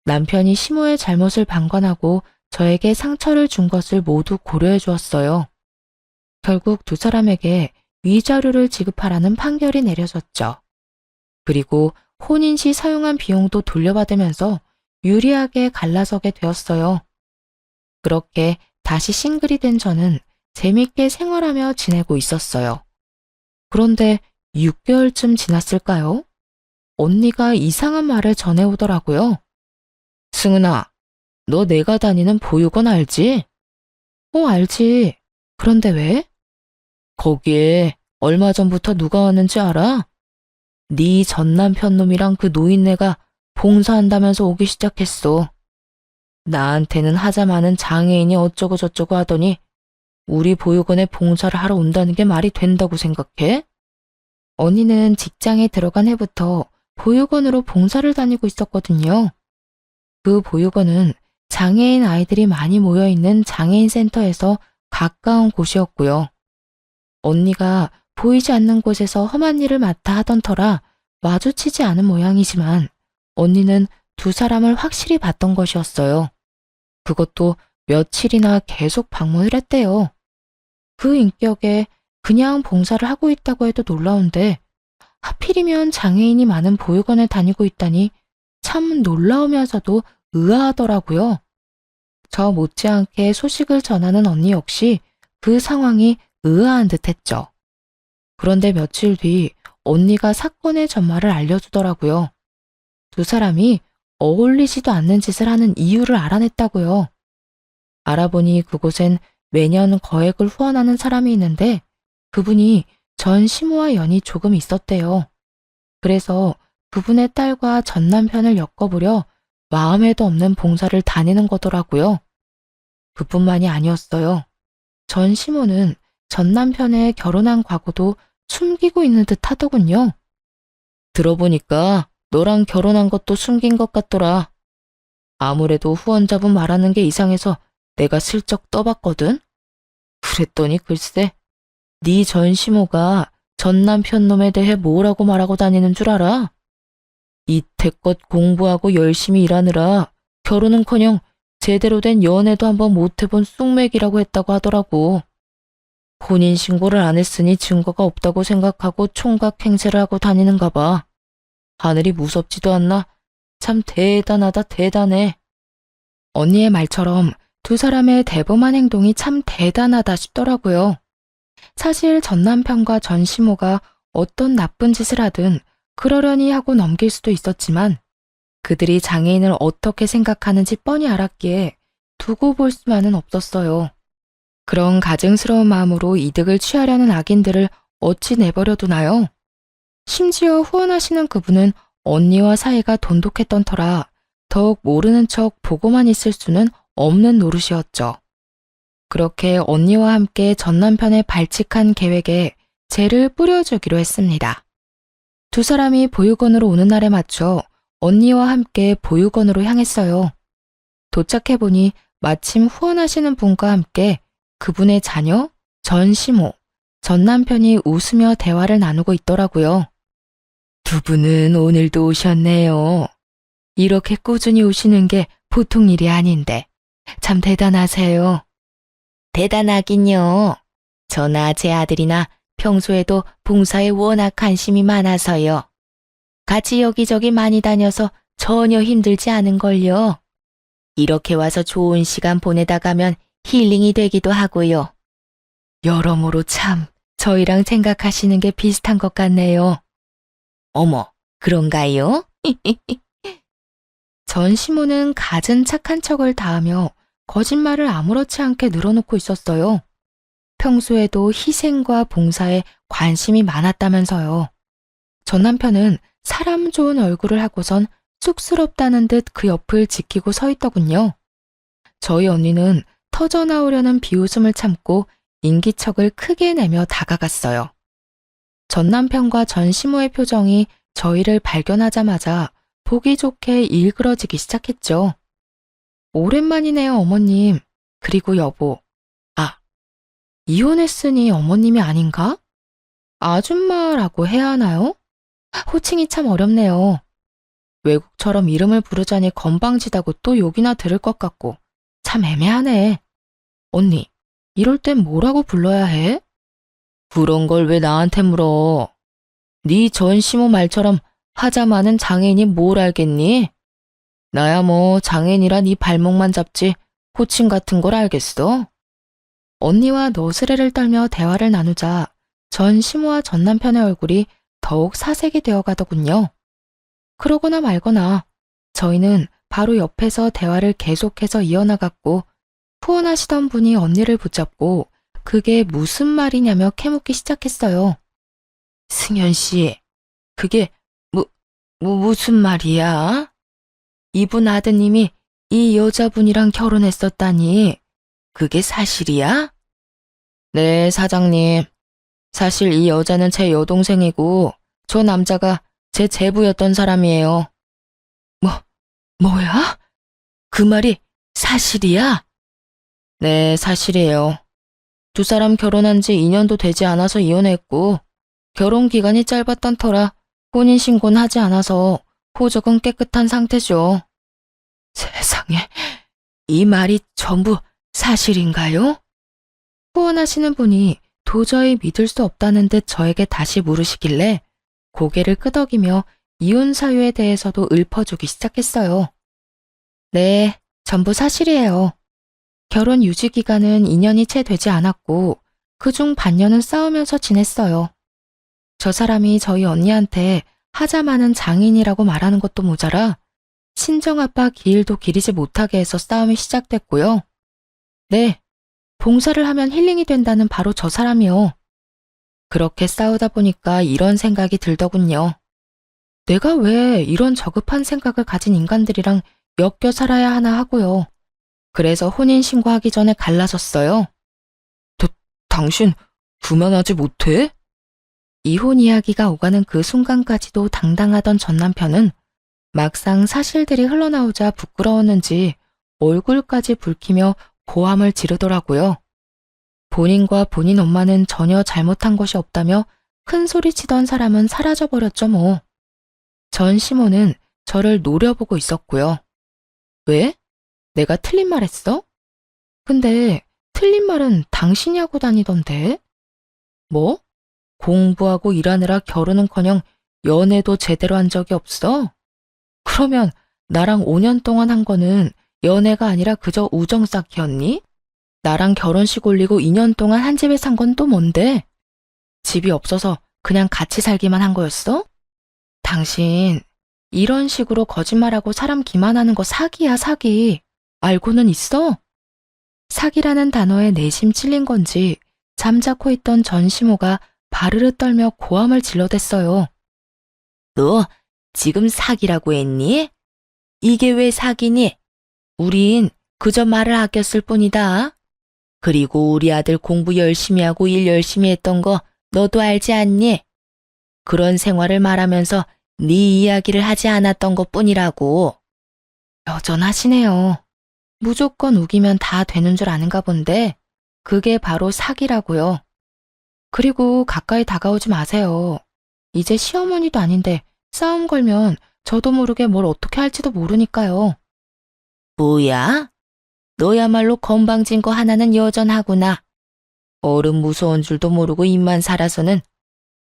남편이 시모의 잘못을 방관하고 저에게 상처를 준 것을 모두 고려해 주었어요. 결국 두 사람에게 위자료를 지급하라는 판결이 내려졌죠. 그리고 혼인 시 사용한 비용도 돌려받으면서 유리하게 갈라서게 되었어요. 그렇게 다시 싱글이 된 저는 재밌게 생활하며 지내고 있었어요. 그런데 6개월쯤 지났을까요? 언니가 이상한 말을 전해오더라고요. 승은아, 너 내가 다니는 보육원 알지? 알지. 그런데 왜? 거기에 얼마 전부터 누가 왔는지 알아? 네 전 남편 놈이랑 그 노인네가 봉사한다면서 오기 시작했어. 나한테는 하자마는 장애인이 어쩌고 저쩌고 하더니 우리 보육원에 봉사를 하러 온다는 게 말이 된다고 생각해? 언니는 직장에 들어간 해부터 보육원으로 봉사를 다니고 있었거든요. 그 보육원은 장애인 아이들이 많이 모여있는 장애인 센터에서 가까운 곳이었고요. 언니가 보이지 않는 곳에서 험한 일을 맡아 하던 터라 마주치지 않은 모양이지만 언니는 두 사람을 확실히 봤던 것이었어요. 그것도 며칠이나 계속 방문을 했대요. 그 인격에 그냥 봉사를 하고 있다고 해도 놀라운데 하필이면 장애인이 많은 보육원에 다니고 있다니 참 놀라우면서도 의아하더라고요. 저 못지않게 소식을 전하는 언니 역시 그 상황이 의아한 듯했죠. 그런데 며칠 뒤 언니가 사건의 전말을 알려주더라고요. 두 사람이 어울리지도 않는 짓을 하는 이유를 알아냈다고요. 알아보니 그곳엔 매년 거액을 후원하는 사람이 있는데 그분이 전 시모와 연이 조금 있었대요. 그래서 그분의 딸과 전 남편을 엮어보려 마음에도 없는 봉사를 다니는 거더라고요. 그뿐만이 아니었어요. 전 시모는 전 남편의 결혼한 과거도 숨기고 있는 듯 하더군요. 들어보니까 너랑 결혼한 것도 숨긴 것 같더라. 아무래도 후원자분 말하는 게 이상해서 내가 슬쩍 떠봤거든. 그랬더니 글쎄, 네 전 시모가 전 남편 놈에 대해 뭐라고 말하고 다니는 줄 알아? 이태껏 공부하고 열심히 일하느라 결혼은커녕 제대로 된 연애도 한번 못 해본 쑥맥이라고 했다고 하더라고. 혼인신고를 안 했으니 증거가 없다고 생각하고 총각 행세를 하고 다니는가 봐. 하늘이 무섭지도 않나? 참 대단하다, 대단해. 언니의 말처럼 두 사람의 대범한 행동이 참 대단하다 싶더라고요. 사실 전 남편과 전 시모가 어떤 나쁜 짓을 하든 그러려니 하고 넘길 수도 있었지만 그들이 장애인을 어떻게 생각하는지 뻔히 알았기에 두고 볼 수만은 없었어요. 그런 가증스러운 마음으로 이득을 취하려는 악인들을 어찌 내버려 두나요? 심지어 후원하시는 그분은 언니와 사이가 돈독했던 터라 더욱 모르는 척 보고만 있을 수는 없는 노릇이었죠. 그렇게 언니와 함께 전 남편의 발칙한 계획에 재를 뿌려주기로 했습니다. 두 사람이 보육원으로 오는 날에 맞춰 언니와 함께 보육원으로 향했어요. 도착해보니 마침 후원하시는 분과 함께 그분의 자녀, 전 시모, 전 남편이 웃으며 대화를 나누고 있더라고요. 두 분은 오늘도 오셨네요. 이렇게 꾸준히 오시는 게 보통 일이 아닌데 참 대단하세요. 대단하긴요. 저나 제 아들이나 평소에도 봉사에 워낙 관심이 많아서요. 같이 여기저기 많이 다녀서 전혀 힘들지 않은걸요. 이렇게 와서 좋은 시간 보내다 가면 힐링이 되기도 하고요. 여러모로 참 저희랑 생각하시는 게 비슷한 것 같네요. 어머, 그런가요? 전시모는 갖은 착한 척을 다하며 거짓말을 아무렇지 않게 늘어놓고 있었어요. 평소에도 희생과 봉사에 관심이 많았다면서요. 전 남편은 사람 좋은 얼굴을 하고선 쑥스럽다는 듯 그 옆을 지키고 서 있더군요. 저희 언니는 터져나오려는 비웃음을 참고 인기척을 크게 내며 다가갔어요. 전 남편과 전 시모의 표정이 저희를 발견하자마자 보기 좋게 일그러지기 시작했죠. 오랜만이네요, 어머님. 그리고 여보. 아, 이혼했으니 어머님이 아닌가? 아줌마라고 해야 하나요? 호칭이 참 어렵네요. 외국처럼 이름을 부르자니 건방지다고 또 욕이나 들을 것 같고 참 애매하네. 언니, 이럴 땐 뭐라고 불러야 해? 그런 걸 왜 나한테 물어? 네 전시모 말처럼 하자 많은 장애인이 뭘 알겠니? 나야 뭐 장애인이라 네 발목만 잡지 호칭 같은 걸 알겠어? 언니와 너스레를 떨며 대화를 나누자 전 시모와 전 남편의 얼굴이 더욱 사색이 되어 가더군요. 그러거나 말거나 저희는 바로 옆에서 대화를 계속해서 이어나갔고 후원하시던 분이 언니를 붙잡고 그게 무슨 말이냐며 캐묻기 시작했어요. 승현 씨, 그게 무슨 말이야? 이분 아드님이 이 여자분이랑 결혼했었다니 그게 사실이야? 네, 사장님. 사실 이 여자는 제 여동생이고 저 남자가 제 제부였던 사람이에요. 뭐야? 그 말이 사실이야? 네, 사실이에요. 두 사람 결혼한 지 2년도 되지 않아서 이혼했고 결혼 기간이 짧았던 터라 혼인신고는 하지 않아서 호적은 깨끗한 상태죠. 세상에, 이 말이 전부 사실인가요? 후원하시는 분이 도저히 믿을 수 없다는 듯 저에게 다시 물으시길래 고개를 끄덕이며 이혼 사유에 대해서도 읊어주기 시작했어요. 네, 전부 사실이에요. 결혼 유지 기간은 2년이 채 되지 않았고 그중 반년은 싸우면서 지냈어요. 저 사람이 저희 언니한테 하자 많은 장인이라고 말하는 것도 모자라 친정아빠 기일도 기리지 못하게 해서 싸움이 시작됐고요. 네, 봉사를 하면 힐링이 된다는 바로 저 사람이요. 그렇게 싸우다 보니까 이런 생각이 들더군요. 내가 왜 이런 저급한 생각을 가진 인간들이랑 엮여 살아야 하나 하고요. 그래서 혼인신고하기 전에 갈라섰어요. 당신 그만하지 못해? 이혼 이야기가 오가는 그 순간까지도 당당하던 전 남편은 막상 사실들이 흘러나오자 부끄러웠는지 얼굴까지 붉히며 고함을 지르더라고요. 본인과 본인 엄마는 전혀 잘못한 것이 없다며 큰 소리치던 사람은 사라져버렸죠 뭐. 전 시모는 저를 노려보고 있었고요. 왜? 내가 틀린 말 했어? 근데 틀린 말은 당신이 하고 다니던데? 뭐? 공부하고 일하느라 결혼은커녕 연애도 제대로 한 적이 없어? 그러면 나랑 5년 동안 한 거는 연애가 아니라 그저 우정 쌓기였니? 나랑 결혼식 올리고 2년 동안 한 집에 산 건 또 뭔데? 집이 없어서 그냥 같이 살기만 한 거였어? 당신 이런 식으로 거짓말하고 사람 기만하는 거 사기야, 사기. 알고는 있어? 사기라는 단어에 내심 찔린 건지 잠자코 있던 전시모가 바르르 떨며 고함을 질러댔어요. 너 지금 사기라고 했니? 이게 왜 사기니? 우린 그저 말을 아꼈을 뿐이다. 그리고 우리 아들 공부 열심히 하고 일 열심히 했던 거 너도 알지 않니? 그런 생활을 말하면서 네 이야기를 하지 않았던 것뿐이라고. 여전하시네요. 무조건 우기면 다 되는 줄 아는가 본데 그게 바로 사기라고요. 그리고 가까이 다가오지 마세요. 이제 시어머니도 아닌데 싸움 걸면 저도 모르게 뭘 어떻게 할지도 모르니까요. 뭐야? 너야말로 건방진 거 하나는 여전하구나. 어른 무서운 줄도 모르고 입만 살아서는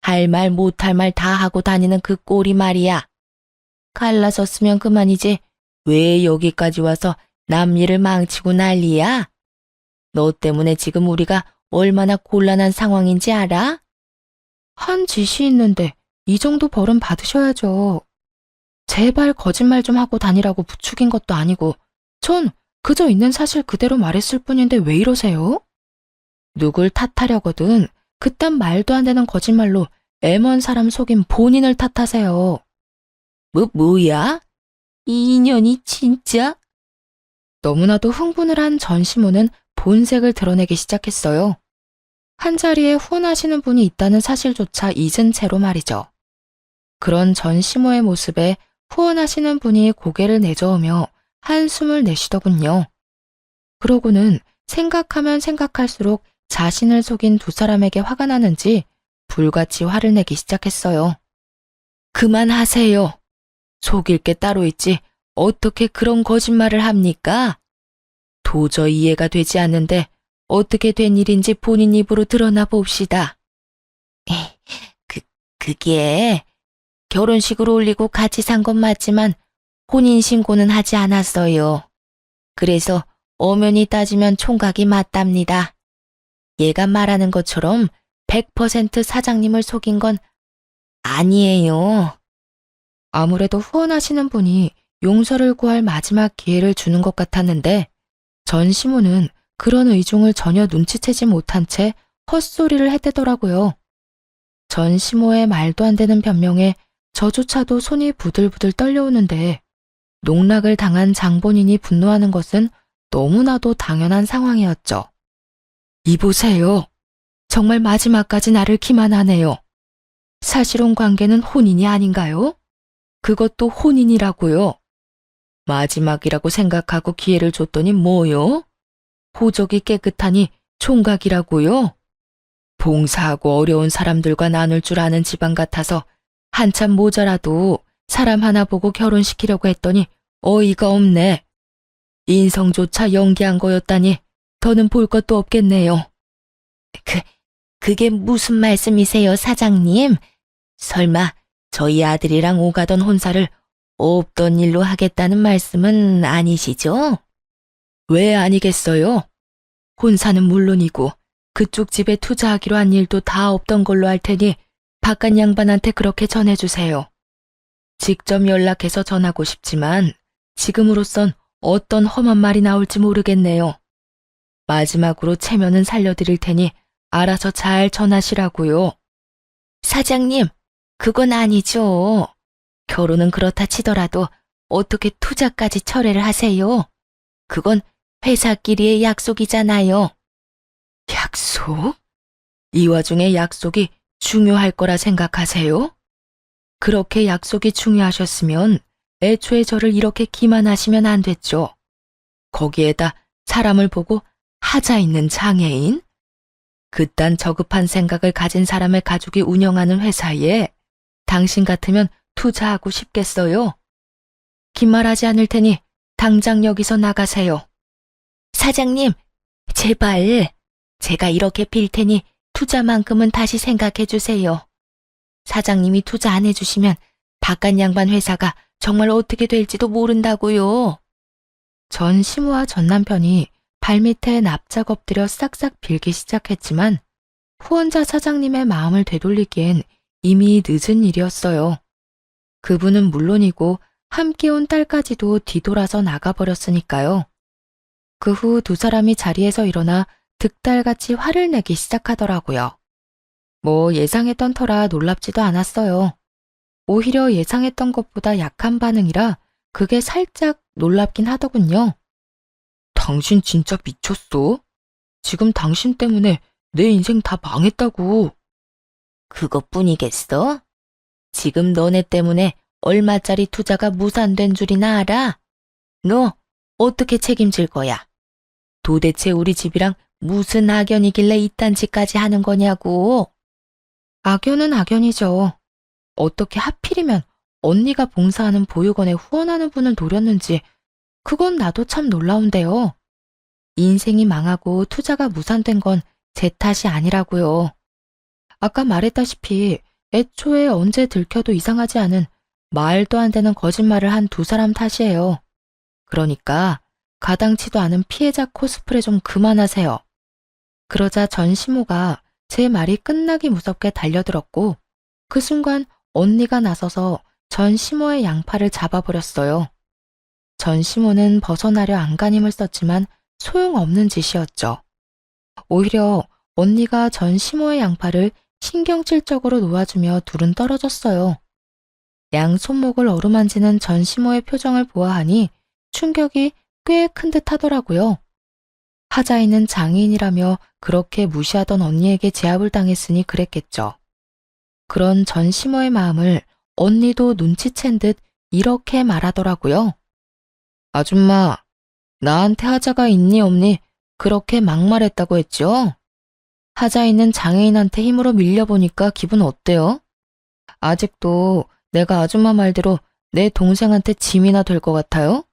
할 말 못할 말 다 하고 다니는 그 꼴이 말이야. 갈라섰으면 그만이지 왜 여기까지 와서 남 일을 망치고 난리야? 너 때문에 지금 우리가 얼마나 곤란한 상황인지 알아? 한 짓이 있는데 이 정도 벌은 받으셔야죠. 제발 거짓말 좀 하고 다니라고 부추긴 것도 아니고 전 그저 있는 사실 그대로 말했을 뿐인데 왜 이러세요? 누굴 탓하려거든 그딴 말도 안 되는 거짓말로 애먼 사람 속인 본인을 탓하세요. 뭐야? 이 인연이 진짜? 너무나도 흥분을 한 전시모는 본색을 드러내기 시작했어요. 한자리에 후원하시는 분이 있다는 사실조차 잊은 채로 말이죠. 그런 전시모의 모습에 후원하시는 분이 고개를 내저으며 한숨을 내쉬더군요. 그러고는 생각하면 생각할수록 자신을 속인 두 사람에게 화가 나는지 불같이 화를 내기 시작했어요. 그만하세요. 속일 게 따로 있지 어떻게 그런 거짓말을 합니까? 도저히 이해가 되지 않는데 어떻게 된 일인지 본인 입으로 드러나 봅시다. 그게 결혼식을 올리고 같이 산 건 맞지만 혼인신고는 하지 않았어요. 그래서 엄연히 따지면 총각이 맞답니다. 얘가 말하는 것처럼 100% 사장님을 속인 건 아니에요. 아무래도 후원하시는 분이 용서를 구할 마지막 기회를 주는 것 같았는데 전시모는 그런 의중을 전혀 눈치채지 못한 채 헛소리를 했대더라고요. 전시모의 말도 안 되는 변명에 저조차도 손이 부들부들 떨려오는데 농락을 당한 장본인이 분노하는 것은 너무나도 당연한 상황이었죠. 이보세요. 정말 마지막까지 나를 기만하네요. 사실혼 관계는 혼인이 아닌가요? 그것도 혼인이라고요. 마지막이라고 생각하고 기회를 줬더니 뭐요? 호적이 깨끗하니 총각이라고요? 봉사하고 어려운 사람들과 나눌 줄 아는 집안 같아서 한참 모자라도 사람 하나 보고 결혼시키려고 했더니 어이가 없네. 인성조차 연기한 거였다니 더는 볼 것도 없겠네요. 그게 무슨 말씀이세요, 사장님? 설마 저희 아들이랑 오가던 혼사를 없던 일로 하겠다는 말씀은 아니시죠? 왜 아니겠어요? 혼사는 물론이고 그쪽 집에 투자하기로 한 일도 다 없던 걸로 알 테니 바깥 양반한테 그렇게 전해주세요. 직접 연락해서 전하고 싶지만 지금으로선 어떤 험한 말이 나올지 모르겠네요. 마지막으로 체면은 살려드릴 테니 알아서 잘 전하시라고요. 사장님, 그건 아니죠. 결혼은 그렇다 치더라도 어떻게 투자까지 철회를 하세요? 그건 회사끼리의 약속이잖아요. 약속? 이 와중에 약속이 중요할 거라 생각하세요? 그렇게 약속이 중요하셨으면 애초에 저를 이렇게 기만하시면 안 됐죠. 거기에다 사람을 보고 하자 있는 장애인? 그딴 저급한 생각을 가진 사람의 가족이 운영하는 회사에 당신 같으면 투자하고 싶겠어요? 긴 말하지 않을 테니 당장 여기서 나가세요. 사장님, 제발 제가 이렇게 빌 테니 투자만큼은 다시 생각해 주세요. 사장님이 투자 안 해주시면 바깥 양반 회사가 정말 어떻게 될지도 모른다고요. 전 시모와 전 남편이 발밑에 납작 엎드려 싹싹 빌기 시작했지만 후원자 사장님의 마음을 되돌리기엔 이미 늦은 일이었어요. 그분은 물론이고 함께 온 딸까지도 뒤돌아서 나가버렸으니까요. 그 후 두 사람이 자리에서 일어나 득달같이 화를 내기 시작하더라고요. 뭐 예상했던 터라 놀랍지도 않았어요. 오히려 예상했던 것보다 약한 반응이라 그게 살짝 놀랍긴 하더군요. 당신 진짜 미쳤어? 지금 당신 때문에 내 인생 다 망했다고. 그것뿐이겠어? 지금 너네 때문에 얼마짜리 투자가 무산된 줄이나 알아? 너 어떻게 책임질 거야? 도대체 우리 집이랑 무슨 악연이길래 이딴 짓까지 하는 거냐고. 악연은 악연이죠. 어떻게 하필이면 언니가 봉사하는 보육원에 후원하는 분을 노렸는지 그건 나도 참 놀라운데요. 인생이 망하고 투자가 무산된 건 제 탓이 아니라고요. 아까 말했다시피 애초에 언제 들켜도 이상하지 않은 말도 안 되는 거짓말을 한 두 사람 탓이에요. 그러니까 가당치도 않은 피해자 코스프레 좀 그만하세요. 그러자 전시모가 제 말이 끝나기 무섭게 달려들었고 그 순간 언니가 나서서 전 시모의 양팔을 잡아버렸어요. 전 시모는 벗어나려 안간힘을 썼지만 소용없는 짓이었죠. 오히려 언니가 전 시모의 양팔을 신경질적으로 놓아주며 둘은 떨어졌어요. 양 손목을 어루만지는 전 시모의 표정을 보아하니 충격이 꽤 큰 듯 하더라고요. 하자이는 장애인이라며 그렇게 무시하던 언니에게 제압을 당했으니 그랬겠죠. 그런 전 시모의 마음을 언니도 눈치챈 듯 이렇게 말하더라고요. 아줌마, 나한테 하자가 있니 없니 그렇게 막말했다고 했죠? 하자이는 장애인한테 힘으로 밀려보니까 기분 어때요? 아직도 내가 아줌마 말대로 내 동생한테 짐이나 될 것 같아요?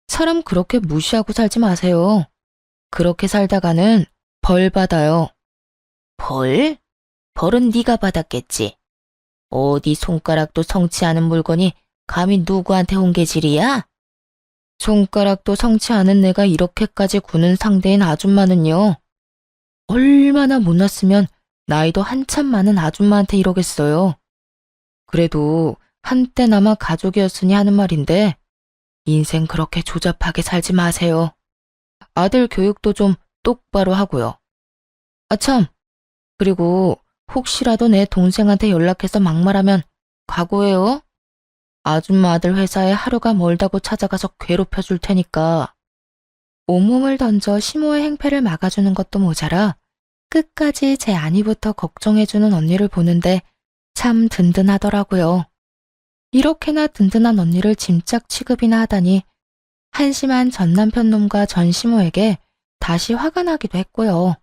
사람 그렇게 무시하고 살지 마세요. 그렇게 살다가는 벌 받아요. 벌? 벌은 네가 받았겠지. 어디 손가락도 성치 않은 물건이 감히 누구한테 홍계질이야? 손가락도 성치 않은 내가 이렇게까지 구는 상대인 아줌마는요. 얼마나 못났으면 나이도 한참 많은 아줌마한테 이러겠어요. 그래도 한때나마 가족이었으니 하는 말인데 인생 그렇게 조잡하게 살지 마세요. 아들 교육도 좀 똑바로 하고요. 아참, 그리고 혹시라도 내 동생한테 연락해서 막말하면 각오해요. 아줌마 아들 회사에 하루가 멀다고 찾아가서 괴롭혀 줄 테니까. 온몸을 던져 시모의 행패를 막아주는 것도 모자라 끝까지 제 안위부터 걱정해주는 언니를 보는데 참 든든하더라고요. 이렇게나 든든한 언니를 짐짝 취급이나 하다니 한심한 전 남편 놈과 전 시모에게 다시 화가 나기도 했고요.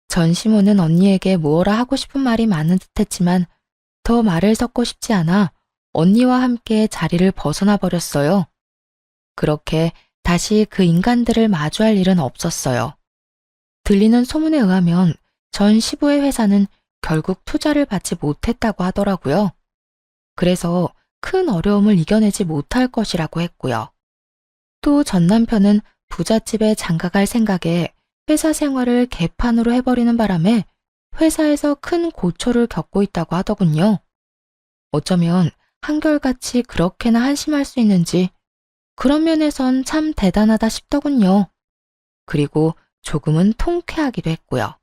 전 시모는 언니에게 뭐라 하고 싶은 말이 많은 듯했지만 더 말을 섞고 싶지 않아 언니와 함께 자리를 벗어나 버렸어요. 그렇게 다시 그 인간들을 마주할 일은 없었어요. 들리는 소문에 의하면 전 시부의 회사는 결국 투자를 받지 못했다고 하더라고요. 그래서 큰 어려움을 이겨내지 못할 것이라고 했고요. 또 전 남편은 부잣집에 장가갈 생각에 회사 생활을 개판으로 해버리는 바람에 회사에서 큰 고초를 겪고 있다고 하더군요. 어쩌면 한결같이 그렇게나 한심할 수 있는지 그런 면에선 참 대단하다 싶더군요. 그리고 조금은 통쾌하기도 했고요.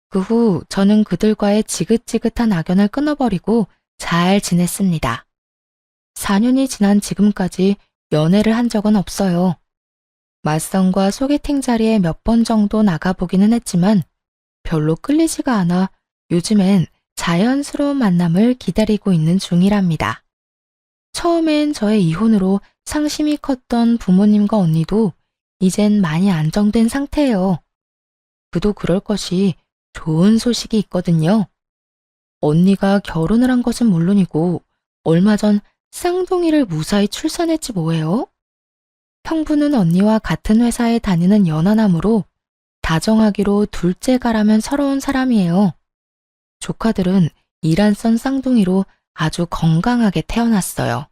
그 후 저는 그들과의 지긋지긋한 악연을 끊어버리고 잘 지냈습니다. 4년이 지난 지금까지 연애를 한 적은 없어요. 맞선과 소개팅 자리에 몇 번 정도 나가보기는 했지만 별로 끌리지가 않아 요즘엔 자연스러운 만남을 기다리고 있는 중이랍니다. 처음엔 저의 이혼으로 상심이 컸던 부모님과 언니도 이젠 많이 안정된 상태예요. 그도 그럴 것이 좋은 소식이 있거든요. 언니가 결혼을 한 것은 물론이고 얼마 전 쌍둥이를 무사히 출산했지 뭐예요? 형부는 언니와 같은 회사에 다니는 연하남으로 다정하기로 둘째가라면 서러운 사람이에요. 조카들은 이란선 쌍둥이로 아주 건강하게 태어났어요.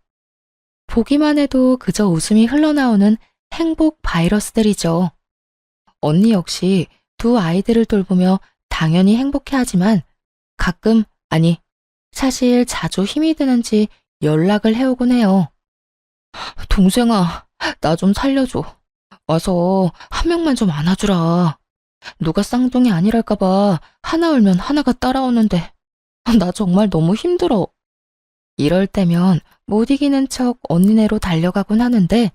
보기만 해도 그저 웃음이 흘러나오는 행복 바이러스들이죠. 언니 역시 두 아이들을 돌보며 당연히 행복해하지만 가끔, 아니, 사실 자주 힘이 드는지 연락을 해오곤 해요. 동생아, 나 좀 살려줘. 와서 한 명만 좀 안아주라. 누가 쌍둥이 아니랄까봐 하나 울면 하나가 따라오는데 나 정말 너무 힘들어. 이럴 때면 못 이기는 척 언니네로 달려가곤 하는데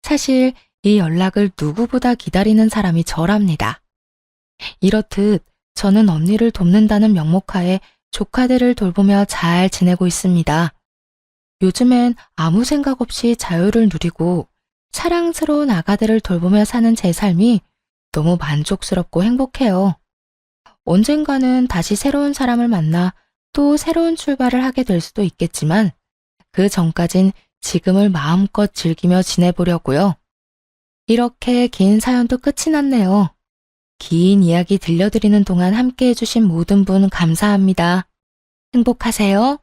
사실 이 연락을 누구보다 기다리는 사람이 저랍니다. 이렇듯 저는 언니를 돕는다는 명목하에 조카들을 돌보며 잘 지내고 있습니다. 요즘엔 아무 생각 없이 자유를 누리고 사랑스러운 아가들을 돌보며 사는 제 삶이 너무 만족스럽고 행복해요. 언젠가는 다시 새로운 사람을 만나 또 새로운 출발을 하게 될 수도 있겠지만 그 전까진 지금을 마음껏 즐기며 지내보려고요. 이렇게 긴 사연도 끝이 났네요. 긴 이야기 들려드리는 동안 함께 해주신 모든 분 감사합니다. 행복하세요.